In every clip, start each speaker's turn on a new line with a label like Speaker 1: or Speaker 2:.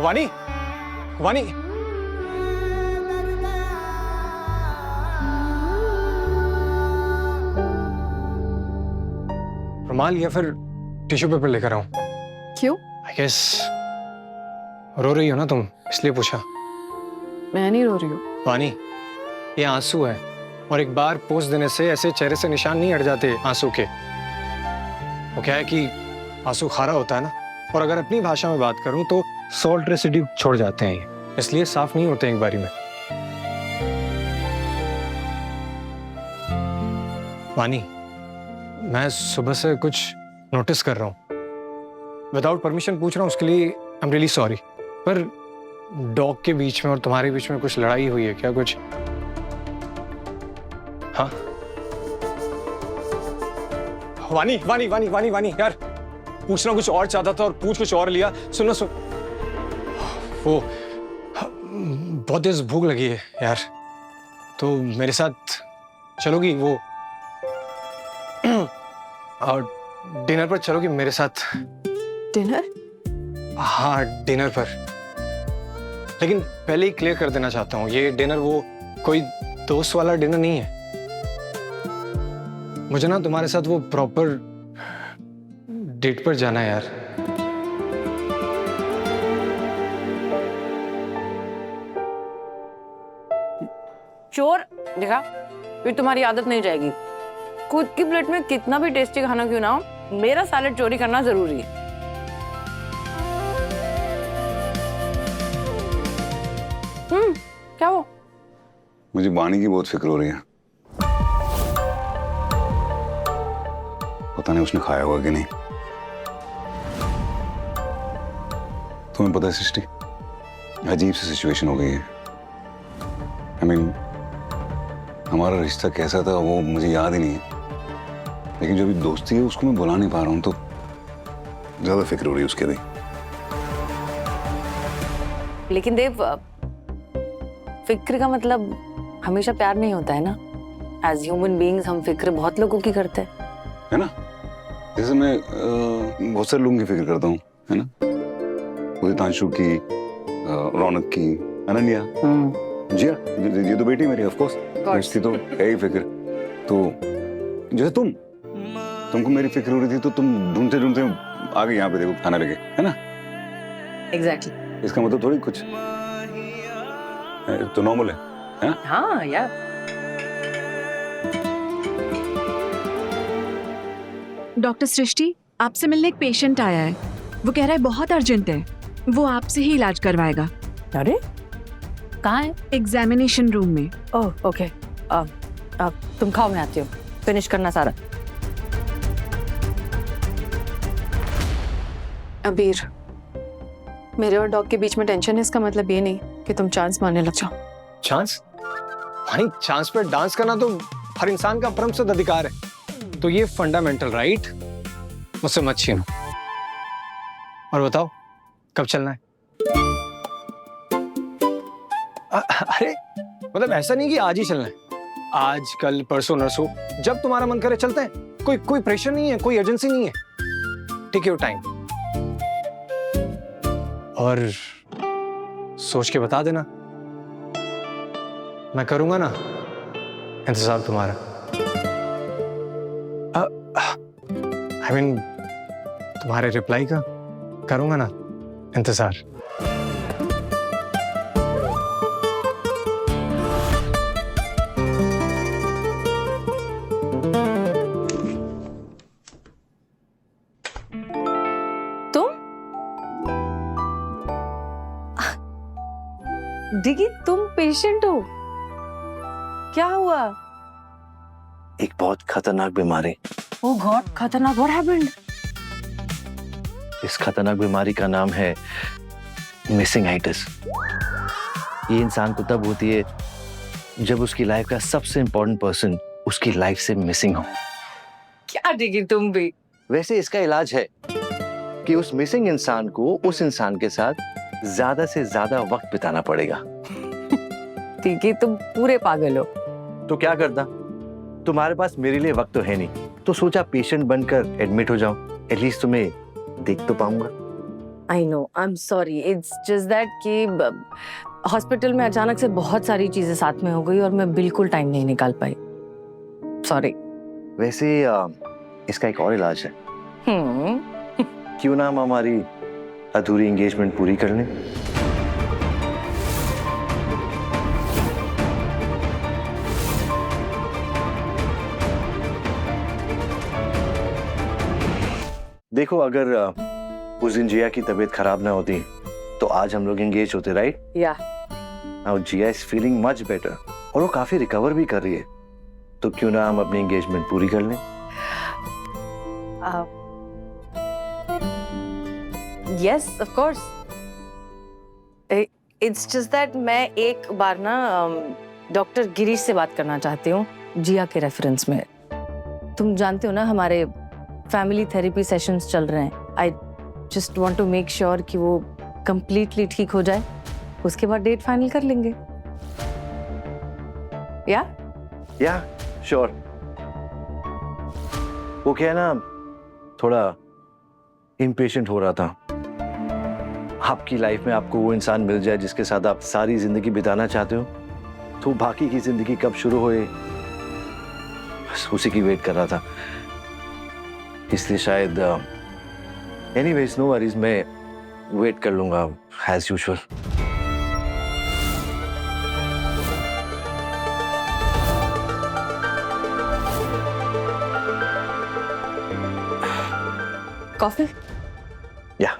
Speaker 1: वानी, वानी, रुमाल या फिर टिश्यू पेपर लेकर आऊं?
Speaker 2: क्यों?
Speaker 1: आई गेस रो रही हो ना तुम, इसलिए पूछा।
Speaker 2: मैं नहीं रो रही हूँ।
Speaker 1: वानी, ये आंसू है और एक बार पोंछ देने से ऐसे चेहरे से निशान नहीं हट जाते आंसू के। वो क्या है कि आंसू खारा होता है ना, और अगर अपनी भाषा में बात करूं तो सॉल्ट रेसिड्यू छोड़ जाते हैं ये, इसलिए साफ नहीं होते एक बारी में। वानी, मैं सुबह से कुछ नोटिस कर रहा हूं, विदाउट परमिशन पूछ रहा हूं, उसके लिए आई एम रियली सॉरी। पर डॉग के बीच में और तुम्हारे बीच में कुछ लड़ाई हुई है क्या? कुछ? हाँ वानी, वानी, वानी, वानी, वानी, यार पूछना कुछ और चाहता था और पूछ कुछ और लिया। सुनो सुन, वो बहुत तेज भूख लगी है यार, तो मेरे साथ चलोगी? वो और डिनर पर चलोगी मेरे साथ?
Speaker 2: डिनर?
Speaker 1: हाँ डिनर पर, लेकिन पहले ही क्लियर कर देना चाहता हूँ, ये डिनर वो कोई दोस्त वाला डिनर नहीं है। मुझे ना तुम्हारे साथ वो प्रॉपर डेट पर जाना है यार।
Speaker 3: चोर, देखा फिर तुम्हारी आदत नहीं जाएगी। खुद की प्लेट में कितना भी टेस्टी खाना क्यों ना हो, मेरा सैलेड चोरी करना जरूरी है। क्या वो?
Speaker 4: मुझे वानी की बहुत फिक्र हो रही है। पता नहीं उसने खाया होगा कि नहीं। तुम्हें पता है सृष्टि, अजीब सी सिचुएशन हो गई है। I mean, हमारा रिश्ता कैसा था वो मुझे याद ही नहीं है, लेकिन जो भी दोस्ती है उसको मैं बुला नहीं पा रहा हूं, तो ज्यादा फिक्र हो रही है उसके लिए।
Speaker 3: लेकिन देव, फिक्र का मतलब हमेशा प्यार नहीं होता है ना। एज ह्यूमन बीइंग्स हम फिक्र बहुत लोगों की करते हैं,
Speaker 4: है ना? जैसे मैं बहुत सारे लोगों की फिक्र करता हूँ, है ना? उदितांशु की, रौनक की, अनन्या, जिया, ये तो बेटी मेरी, ऑफ कोर्स, इसकी तो है ही फिक्र। तो जैसे तुमको मेरी फिक्र हो रही थी, तो तुम ढूंढते ढूंढते आ गए यहाँ पे, देखो खाना लेके, है ना?
Speaker 3: एग्जैक्टली।
Speaker 4: इसका मतलब थोड़ी कुछ तो नॉर्मल है?
Speaker 3: हाँ यार।
Speaker 5: डॉक्टर सृष्टि, आपसे मिलने एक पेशेंट आया है। वो कह रहा है बहुत अर्जेंट है, वो आपसे ही इलाज करवाएगा।
Speaker 3: अरे कहाँ है?
Speaker 5: एग्जामिनेशन रूम में।
Speaker 3: ओह ओके, तुम खाओ, मैं आती हूँ, फिनिश करना सारा।
Speaker 2: अबीर, मेरे और डॉग के बीच में टेंशन है, इसका मतलब ये नहीं कि तुम चांस मारने लग जाओ।
Speaker 1: चांस? भाई चांस पर डांस करना तो हर इंसान का परमसिद्ध अधिकार है, तो ये फंडामेंटल राइट मुझसे मत छीनो। और बताओ कब चलना है? अरे मतलब ऐसा नहीं कि आज ही चलना है, आज कल परसों नरसों, जब तुम्हारा मन करे चलते हैं। कोई प्रेशर नहीं है, कोई एजेंसी नहीं है। टेक योर टाइम और सोच के बता देना, मैं करूंगा ना इंतजार तुम्हारा। I mean, तुम्हारे रिप्लाई का करूंगा ना इंतजार।
Speaker 3: डिगी, तुम पेशेंट हो? क्या हुआ?
Speaker 6: एक बहुत खतरनाक बीमारी।
Speaker 3: ओह गॉड, खतरनाक, व्हाट हैपेंड?
Speaker 6: इस खतरनाक बीमारी का नाम है मिसिंगाइटिस। ये इंसान को तब होती है जब उसकी लाइफ का सबसे इंपॉर्टेंट पर्सन उसकी लाइफ से मिसिंग हो।
Speaker 3: क्या डिगी तुम भी?
Speaker 6: वैसे इसका इलाज है कि उस मिसिंग इंसान को उस इंसान के साथ ज्यादा से ज्यादा वक्त बिताना पड़ेगा।
Speaker 3: ठीक है, तुम पूरे पागल हो।
Speaker 6: तो क्या करता, तुम्हारे पास मेरे लिए वक्त तो है नहीं, तो सोचा पेशेंट बनकर एडमिट हो जाऊं, एटलीस्ट तुम्हें देख तो पाऊंगा।
Speaker 3: I know, I am sorry, it's just that कि हॉस्पिटल में अचानक से बहुत सारी चीजें साथ में हो गई और मैं बिल्कुल टाइम नहीं निकाल पाई। सॉरी।
Speaker 6: वैसे इसका एक और इलाज है, क्यों ना हम हमारी अधूरी एंगेजमेंट पूरी कर लें? देखो, अगर उस दिन जिया की तबीयत खराब ना होती तो आज हम लोग एंगेज होते, राइट?
Speaker 3: या
Speaker 6: now Jiya is feeling much better और वो काफी रिकवर भी कर रही है, तो क्यों ना हम अपनी एंगेजमेंट पूरी कर लें?
Speaker 3: Yes, of course. It's just that मैं एक बार ना डॉक्टर गिरीश से बात करना चाहती हूँ जिया के रेफरेंस में। तुम जानते हो ना, हमारे फैमिली थेरेपी सेशंस चल रहे हैं। I just want to make sure कि वो कंप्लीटली ठीक हो जाए, उसके बाद डेट फाइनल कर लेंगे। या
Speaker 6: श्योर। वो क्या है ना, थोड़ा इम्पेशेंट हो रहा था। आपकी लाइफ में आपको वो इंसान मिल जाए जिसके साथ आप सारी जिंदगी बिताना चाहते हो, तो बाकी की जिंदगी कब शुरू होए, बस उसी की वेट कर रहा था। इसलिए शायद एनीवेज, नो वरीज, मैं वेट कर लूंगा एज यूजुअल।
Speaker 3: कॉफी?
Speaker 6: या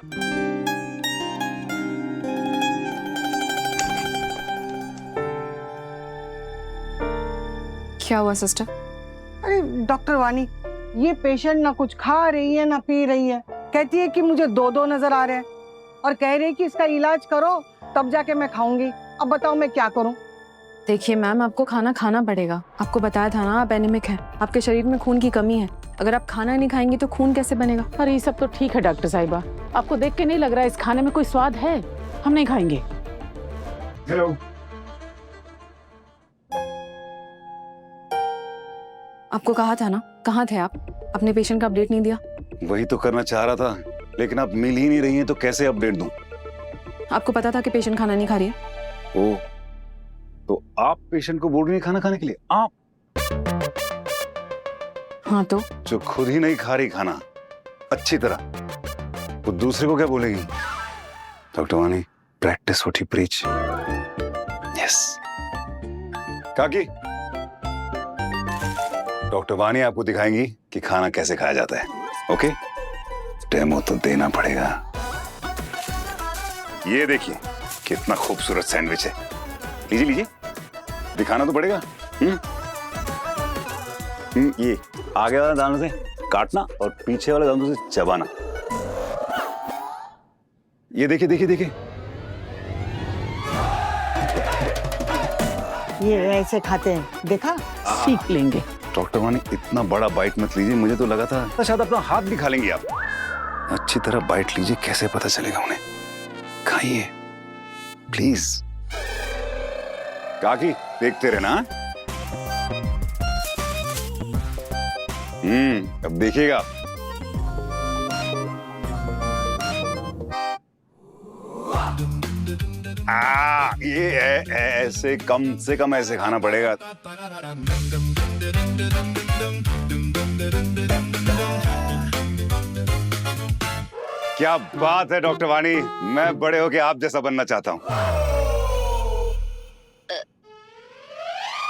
Speaker 2: क्या हुआ सिस्टर?
Speaker 7: अरे डॉक्टर वानी, ये पेशेंट ना कुछ खा रही है ना पी रही है। कहती है कि मुझे दो नजर आ रहे हैं और कह रही है कि इसका इलाज करो तब जाके मैं खाऊंगी। अब बताओ मैं क्या करूं?
Speaker 2: देखिए मैम, आपको खाना खाना पड़ेगा। आपको बताया था ना आप एनीमिक हैं, आपके शरीर में खून की कमी है। अगर आप खाना नहीं खाएंगी तो खून कैसे बनेगा?
Speaker 8: अरे ये सब तो ठीक है डॉक्टर साहिबा, आपको देख के नहीं लग रहा है इस खाने में कोई स्वाद है? हम नहीं खाएंगे।
Speaker 4: हेलो।
Speaker 2: आपको कहा था ना, कहाँ थे आप? अपने पेशेंट का अपडेट नहीं दिया।
Speaker 4: वही तो करना चाह रहा था, लेकिन आप मिल ही नहीं रही हैं तो कैसे अपडेट दूं?
Speaker 2: आपको पता था कि पेशेंट खाना नहीं खा रही है?
Speaker 4: ओ, तो आप पेशेंट को बोल रही हैं खाना खाने के लिए? आप
Speaker 2: हाँ तो
Speaker 4: जो खुद ही नहीं खा रही खाना अच्छी तरह, वो दूसरे को क्या बोलेगी? डॉक्टर वानी, practice what you preach. Yes काकी, डॉक्टर वानी आपको दिखाएंगी कि खाना कैसे खाया जाता है। ओके, डेमो तो देना पड़ेगा। ये देखिए कितना खूबसूरत सैंडविच है। लीजिए लीजिए, दिखाना तो पड़ेगा। ये आगे वाला दानों से काटना और पीछे वाले दानों से चबाना। ये देखिए देखिए देखिए,
Speaker 7: ये ऐसे खाते हैं, देखा?
Speaker 8: सीख लेंगे।
Speaker 4: डॉक्टर वानी इतना बड़ा बाइट मत लीजिए, मुझे तो लगा था शायद अपना हाथ भी खा लेंगे आप। अच्छी तरह बाइट लीजिए, कैसे पता चलेगा उन्हें। खाइए प्लीज। काकी देखते रहना। अब देखिएगा। ये ऐसे कम से कम ऐसे खाना पड़ेगा। क्या बात है डॉक्टर वानी, मैं बड़े होके आप जैसा बनना चाहता हूँ।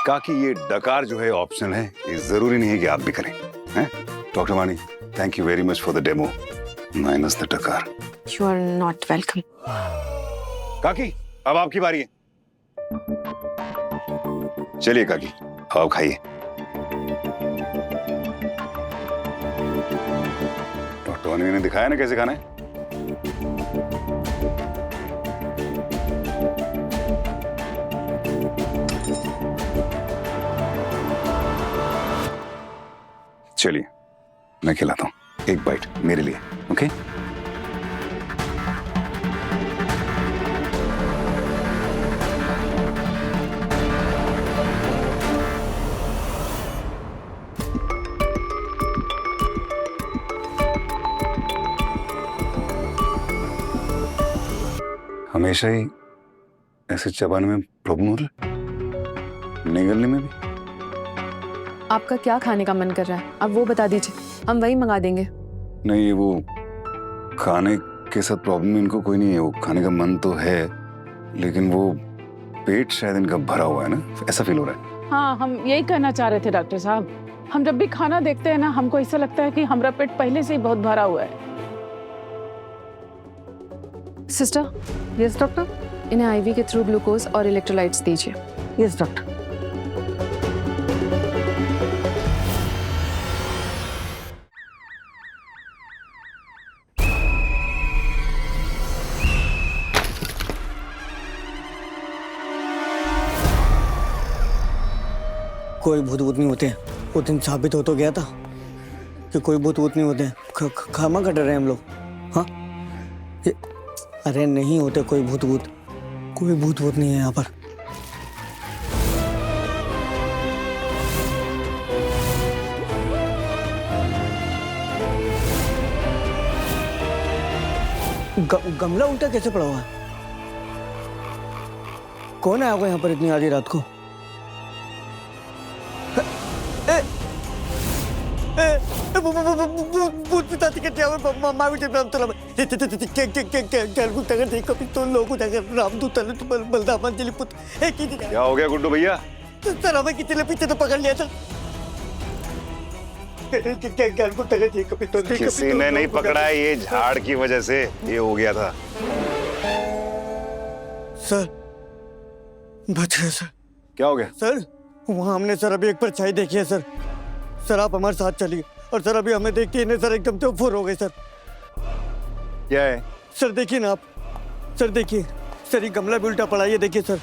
Speaker 4: काकी ये डकार जो है ऑप्शनल है, ये जरूरी नहीं है कि आप भी करें। हैं doctor Wani, thank you very much for the demo minus the डकार।
Speaker 2: You are not welcome.
Speaker 4: काकी अब आपकी बारी है। चलिए काकी, अब आप खाइए। डॉक्टर वानी ने दिखाया ना कैसे खाना है। चलिए मैं खिलाता हूं, एक बाइट मेरे लिए। ओके हमेशा ही ऐसे चबाने में प्रॉब्लम हो रहा है, निगलने में भी?
Speaker 2: आपका क्या खाने का मन कर रहा है आप वो बता दीजिए, हम वही मंगा देंगे।
Speaker 4: नहीं, ये वो खाने के साथ प्रॉब्लम इनको कोई नहीं है। वो खाने का मन तो है, लेकिन वो पेट शायद इनका भरा हुआ है ना, ऐसा फील हो रहा है।
Speaker 8: हाँ, हम यही कहना चाह रहे थे डॉक्टर साहब। हम जब भी खाना देखते हैं ना, हमको ऐसा लगता है कि हमारा पेट पहले से ही बहुत भरा हुआ है।
Speaker 2: Sister,
Speaker 7: yes doctor.
Speaker 2: इन्हें आईवी के थ्रू ग्लूकोज और इलेक्ट्रोलाइट्स दीजिए।
Speaker 7: Yes doctor.
Speaker 9: कोई भूत वूत नहीं होते हैं। वो दिन साबित हो तो गया था कि कोई भूत वूत नहीं होते हैं। खामा का डर रहे हैं हम लोग। हाँ, अरे नहीं होते कोई भूत वूत, कोई भूत वूत नहीं है यहाँ पर। गमला उल्टा कैसे पड़ा हुआ है? कौन आया होगा यहाँ पर इतनी आधी रात को? भूत पिताजी के मावी रामदूत पुत्र।
Speaker 4: क्या हो गया गुड्डू भैया?
Speaker 9: सर हमें किसी ने पीछे तो पकड़ लिया था।
Speaker 4: किसी ने नहीं पकड़ा है, ये झाड़ की वजह से ये हो गया था।
Speaker 9: सर बच गए सर।
Speaker 4: क्या हो गया?
Speaker 9: सर वहाँ हमने सर अभी एक परछाई देखी है सर। सर आप हमारे साथ चलिए। और सर अभी हमें देख के इन्हें सर एकदम से फुर हो गए सर।
Speaker 4: क्या है?
Speaker 9: सर देखिए ना आप, सर देखिए सर, ये गमला भी उल्टा पड़ा है, ये देखिए सर।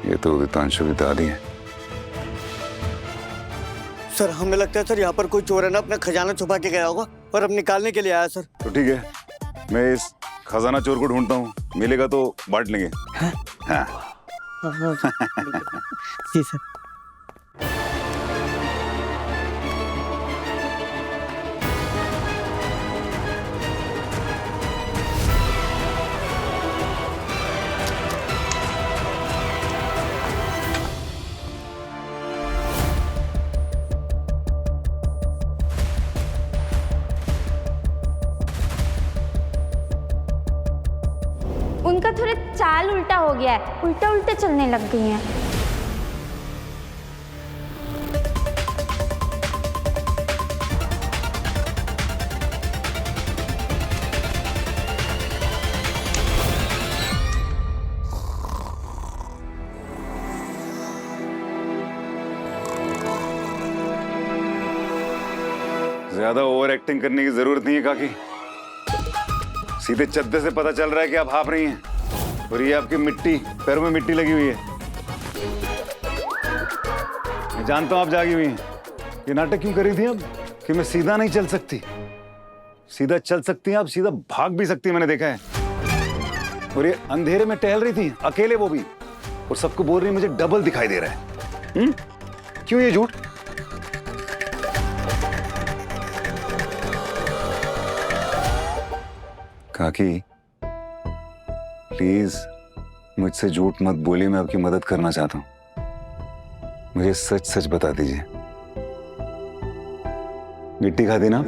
Speaker 4: ये तो वितांशु की दादी है।
Speaker 9: सर हमें लगता है सर यहाँ पर कोई चोर है ना, अपना खजाना छुपा के गया होगा और अब निकालने के लिए आया सर।
Speaker 4: तो ठीक है, मैं इस खजाना चोर को ढूंढता हूँ, मिलेगा तो बांट लेंगे। हाँ।
Speaker 9: जी सर।
Speaker 10: उनका थोड़ा चाल उल्टा हो गया है, उल्टा उल्टे चलने लग गई हैं।
Speaker 4: ज्यादा ओवर एक्टिंग करने की जरूरत नहीं है काकी। सीधे चद्दे से पता चल रहा है कि आप हाँफ रही हैं, और ये आपकी मिट्टी, पैरों में मिट्टी लगी हुई है। मैं जानता हूं आप जागी हुई हैं। ये नाटक क्यों कर रही थी अब कि मैं सीधा नहीं चल सकती? सीधा चल सकती हैं आप, सीधा भाग भी सकती हैं, मैंने देखा है। और ये अंधेरे में टहल रही थी अकेले, वो भी, और सबको बोल रही मुझे डबल दिखाई दे रहा है। क्यों ये झूठ? काकी प्लीज मुझसे झूठ मत बोलिए, मैं आपकी मदद करना चाहता हूं। मुझे सच सच बता दीजिए, मिट्टी खाती ना?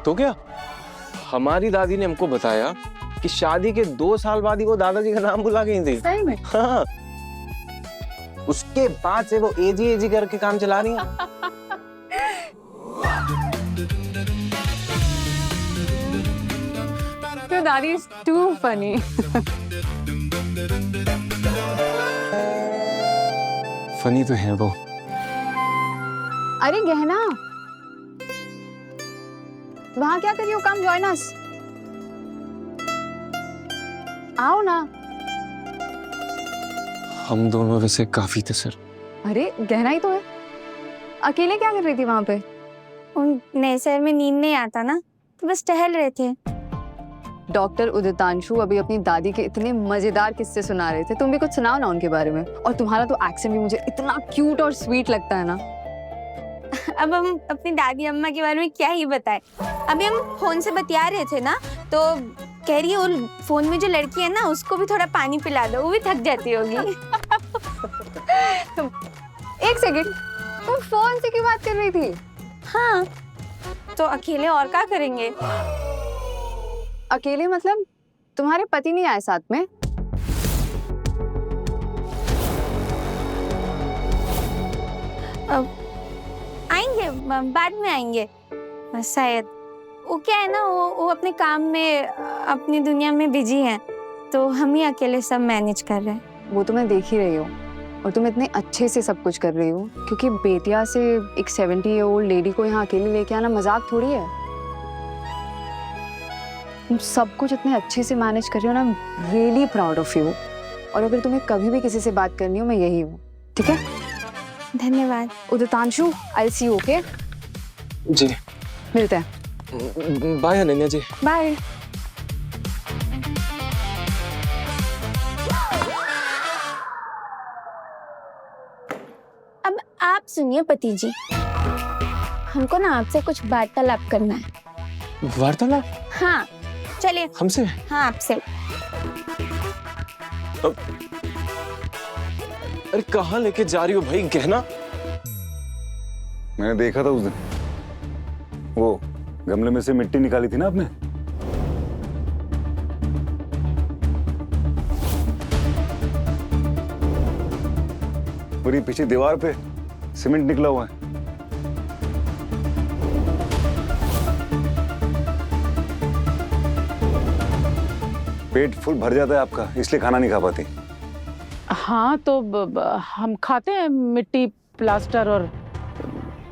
Speaker 11: तो क्या हमारी दादी ने हमको बताया कि शादी के 2 साल बाद ही वो दादाजी का नाम बुला गई थी।
Speaker 8: सही में?
Speaker 11: हाँ, उसके बाद से वो एजी करके काम चला रही हैं।
Speaker 2: Your daddy is too funny.
Speaker 11: Funny तो है वो।
Speaker 10: अरे गहना, वहां क्या कर रही हो? Come join us. आओ ना।
Speaker 11: हम दोनों वैसे काफी थे सर।
Speaker 2: अरे गहना ही तो है। अकेले क्या कर रही थी वहाँ पे?
Speaker 10: उन नए शहर में नींद नहीं आता ना, तो बस टहल रहे थे।
Speaker 2: डॉक्टर उदितांशु अभी अपनी दादी के इतने मजेदार किस्से सुना रहे थे, तुम भी कुछ सुनाओ ना उनके बारे में। और तुम्हारा तो एक्सेंट भी मुझे इतना क्यूट और स्वीट लगता है ना।
Speaker 10: अब हम अपनी दादी अम्मा के बारे में क्या ही बताएं। अभी हम फोन से बतिया रहे थे ना, तो कह रही है वो फोन में जो लड़की है ना उसको भी थोड़ा पानी पिला दो, वो भी थक जाती होगी।
Speaker 2: एक सेकंड, तुम फोन से क्यों बात कर रही थी?
Speaker 10: हाँ, तो अकेले और क्या करेंगे?
Speaker 2: अकेले मतलब तुम्हारे पति नहीं आए साथ में?
Speaker 10: आएंगे, बाद में आएंगे शायद। वो क्या है ना, वो अपने काम में अपनी दुनिया में बिजी हैं, तो हम ही अकेले सब मैनेज कर रहे हैं।
Speaker 2: वो तो मैं देख ही रही हूँ, और तुम इतने अच्छे से सब कुछ कर रही हो, क्योंकि बेतिया से एक 70-year-old लेडी को यहाँ अकेले लेके आना मजाक थोड़ी है। तुम सब कुछ इतने अच्छे से मैनेज कर रही हो ना, I am really proud of you. और अगर तुम्हें कभी भी किसी से बात करनी हो, मैं यही हूँ, ठीक है?
Speaker 10: धन्यवाद।
Speaker 2: उदितांशु, आई सी यू, ओके?
Speaker 11: जी,
Speaker 2: मिलते हैं।
Speaker 11: बाय अनन्या जी।
Speaker 2: बाय।
Speaker 10: अब आप सुनिए पति जी, हमको ना आपसे कुछ वार्तालाप करना है।
Speaker 11: वार्तालाप?
Speaker 10: हाँ, चलिए।
Speaker 11: हमसे?
Speaker 10: हाँ, आपसे।
Speaker 11: अरे कहाँ लेके जा रही हो भाई गहना?
Speaker 4: मैंने देखा था उस दिन, वो गमले में से मिट्टी निकाली थी ना आपने। और ये पीछे दीवार पे सीमेंट निकला हुआ है। पेट फुल भर जाता है आपका, इसलिए खाना नहीं खा पाती।
Speaker 8: हाँ, तो हम खाते हैं मिट्टी, प्लास्टर और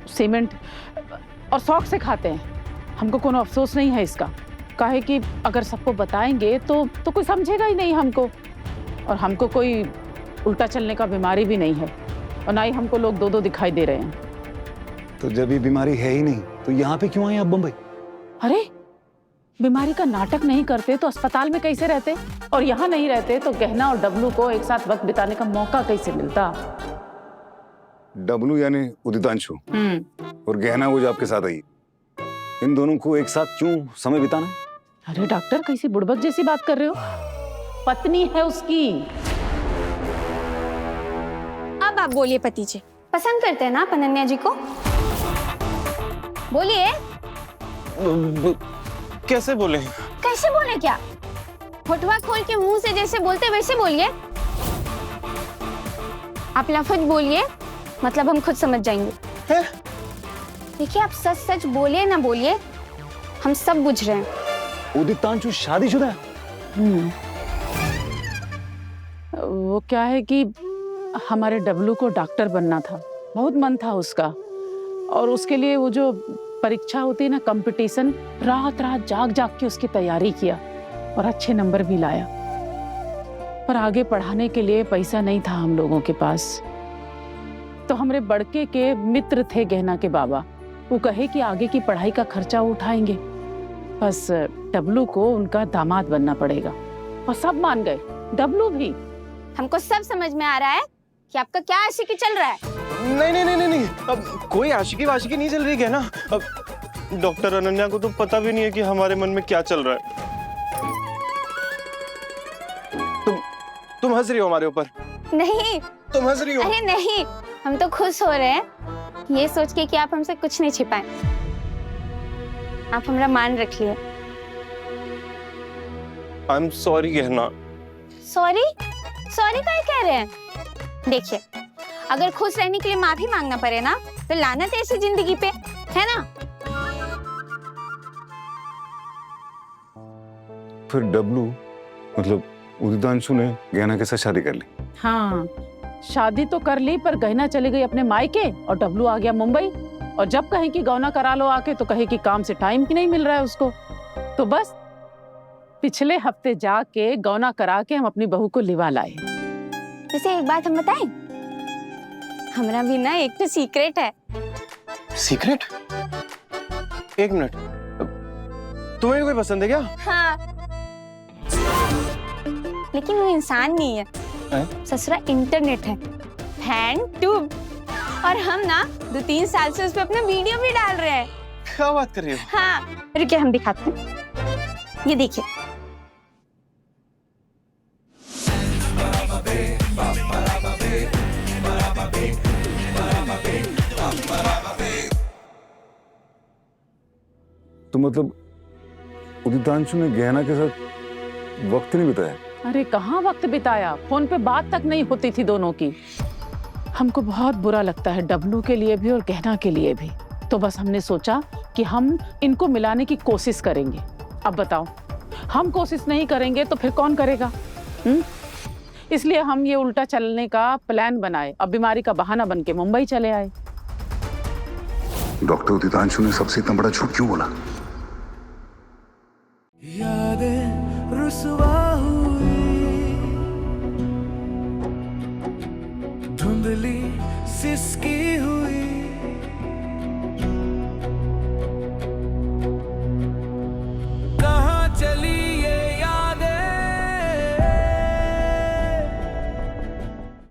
Speaker 8: सीमेंट, और शौक से खाते हैं। हमको कोनो अफसोस नहीं है इसका। काहे कि अगर सबको बताएंगे तो कोई समझेगा ही नहीं हमको, और हमको कोई उल्टा चलने का बीमारी भी नहीं है, और ना ही हमको लोग दो दिखाई दे रहे हैं।
Speaker 4: तो जब ये बीमारी है ही नहीं, तो यहाँ पे क्यों आए आप बम्बई?
Speaker 8: अरे, बीमारी का नाटक नहीं करते तो अस्पताल में कैसे रहते, और यहाँ नहीं रहते तो गहना और डब्लू को एक साथ वक्त बिताने का मौका कैसे मिलता?
Speaker 4: डब्लू यानी उदितांशु, और गहना वो जो आपके साथ आई, इन दोनों को एक साथ क्यों समय बिताना है?
Speaker 8: अरे डॉक्टर, कैसी बुड़बक जैसी बात कर रहे हो? पत्नी है उसकी।
Speaker 10: अब आप बोलिए पति जी, पसंद करते हैं ना आप अनन्या जी को? बोलिए।
Speaker 11: कैसे बोले?
Speaker 10: कैसे बोले क्या? होठवा खोल के मुंह से जैसे बोलते वैसे बोलिए। आप लफ्ज बोलिए, मतलब हम खुद समझ जाएंगे। देखिए, आप सच सच बोलिए ना बोलिए, हम सब बुझ रहे हैं।
Speaker 4: उदितांशु शादीशुदा है?
Speaker 8: वो क्या है कि हमारे डब्लू को डॉक्टर बनना था, बहुत मन था उसका, और उसके लिए वो जो परीक्षा होती है ना, कंपटीशन, रात रात जाग जाग के उसकी तैयारी किया और अच्छे नंबर भी लाया। पर आगे पढ़ाने के लिए पैसा नहीं था हम लोगों के पास। तो हमारे बड़के के मित्र थे गहना के बाबा, वो कहे कि आगे की पढ़ाई का खर्चा वो उठाएंगे, बस डब्लू को उनका दामाद बनना पड़ेगा। और सब मान गए, डब्लू भी।
Speaker 10: हमको सब समझ में आ रहा है कि आपका क्या आशिकी चल रहा है।
Speaker 11: नहीं नहीं नहीं नहीं, अब कोई आशिकी वाशिकी नहीं चल रही है ना। अब डॉक्टर अनन्या को तो पता भी नहीं है कि हमारे मन में क्या चल रहा है। तुम हंस रही हो हमारे ऊपर?
Speaker 10: नहीं,
Speaker 11: तुम हंस रही हो?
Speaker 10: अरे नहीं, हम तो खुश हो रहे हैं ये सोच के कि आप हमसे कुछ नहीं छिपाएं। आप हमारा मान रख लिए।
Speaker 11: आई एम सॉरी गहना।
Speaker 10: सॉरी? सॉरी क्या कह रहे हैं? देखिए, अगर खुश रहने के लिए माफी मांगना पड़े ना, तो लानत है ऐसी जिंदगी पे, है ना?
Speaker 4: फिर डब्लू मतलब उदितांशु ने गहना के साथ शादी कर ली?
Speaker 8: हाँ, शादी तो कर ली, पर गहना चली गई अपने मायके और डब्लू आ गया मुंबई। और जब कहे कि गौना करा लो आके, तो कहे कि काम से टाइम ही नहीं मिल रहा है उसको। तो बस पिछले हफ्ते जाके गौना करा के हम अपनी बहू को लिवा लाए।
Speaker 10: वैसे एक बात हम बताएं, हमारा भी ना एक तो सीक्रेट है।
Speaker 11: सीक्रेट? एक मिनट, तुम्हें कोई पसंद है क्या?
Speaker 10: हाँ, लेकिन वो इंसान नहीं है, ससुरा इंटरनेट है, फैन ट्यूब। और हम ना 2-3 साल से उस पे अपना वीडियो भी डाल रहे हैं।
Speaker 11: क्या बात कर रही हो?
Speaker 10: हाँ, रुकिए हम दिखाते हैं, ये देखिए।
Speaker 4: तो मतलब उदितांशु ने गहना के साथ वक्त नहीं बिताया?
Speaker 8: अरे कहाँ वक्त बिताया, फोन पे बात तक नहीं होती थी दोनों की। हमको बहुत बुरा लगता है, डब्लू के लिए भी और गहना के लिए भी। तो बस हमने सोचा कि हम इनको मिलाने की कोशिश करेंगे। अब बताओ, हम कोशिश नहीं करेंगे तो फिर कौन करेगा? इसलिए हम ये उल्टा चलने का प्लान बनाए, अब बीमारी का बहाना बन के मुंबई चले आए।
Speaker 4: डॉक्टर उदितांशु ने सबसे इतना बड़ा झूठ क्यों बोला?